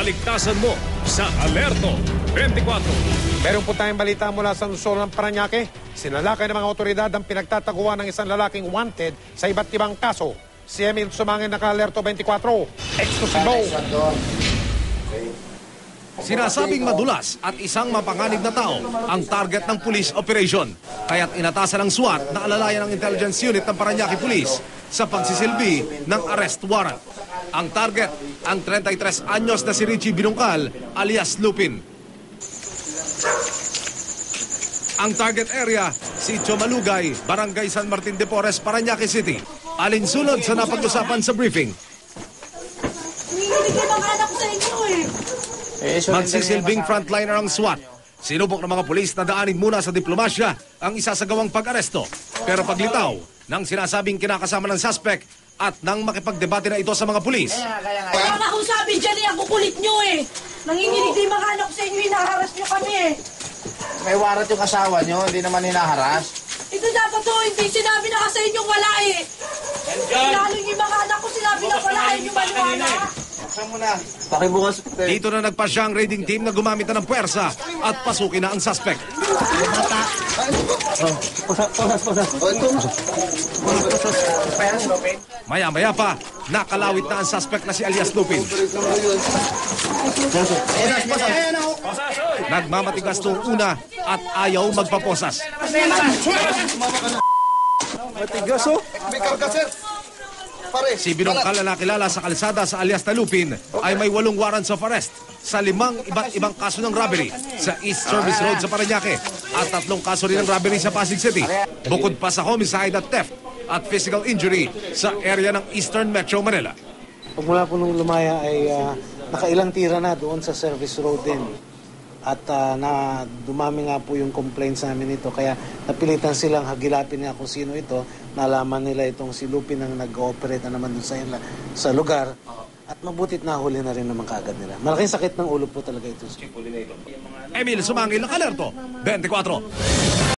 kaligtasan mo sa Alerto 24. Meron po tayong balita mula sa Luzon ng Parañaque. Sinalakay ng mga otoridad ang pinagtataguan ng isang lalaking wanted sa iba't ibang kaso. Si Emil Sumangin, naka-Alerto 24. Exclusivo. Sinasabing madulas at isang mapanganib na tao ang target ng police operation. Kaya't inatasan ng SWAT na alalayan ng intelligence unit ng Parañaque Police sa pagsisilbi ng arrest warrant. Ang target, ang 33 anyos na si Richie Binungkal alias Lupin. Ang target area, Sitio Malugay, Barangay San Martin de Porres, Parañaque City. Alinsunod sa napag-usapan sa briefing. Magsisilbing frontliner ang SWAT. Sinubok ng mga pulis na daanin muna sa diplomasya ang isasagawang pag-aresto. Pero paglitaw ng sinasabing kinakasama ng suspect at nang makipagdebate na ito sa mga pulis. Kaya nga kung sabi dyan ang kukulit nyo Nanginginig din mga anak sa inyo, hinaharas nyo kami May warat yung asawa nyo, hindi naman hinaharas. Ito dapat hindi sinabi na sa inyong wala Lalo yung mga anak ko sinabi na wala yung maniwala. Saan mo na? Pakibukas. Dito na nagpasya ang raiding team na gumamit na ng puwersa at pasukin na ang suspect. Maya-maya pa, nakalawit na ang suspect na si alias Lupin. Nagmamatigas nung una at ayaw magpaposas. Matigas May karga, sir. Si Binungkal na nakilala sa kalsada sa alias na Lupin ay may 8 warrants of arrest sa 5 iba't ibang kaso ng robbery sa East Service Road sa Parañaque at 3 kaso rin ng robbery sa Pasig City. Bukod pa sa homicide at theft at physical injury sa area ng Eastern Metro Manila. Pagmula po nung lumaya ay nakailang tira na doon sa Service Road din. At na dumami nga po yung complaints namin ito. Kaya napilitan silang hagilapin nga kung sino ito. Nalaman nila itong si Lupin ang nag-ooperate na naman doon sa lugar. At mabutit nahuli na rin naman kaagad nila. Malaking sakit ng ulo po talaga ito. Emil Sumangil, Alerto 24.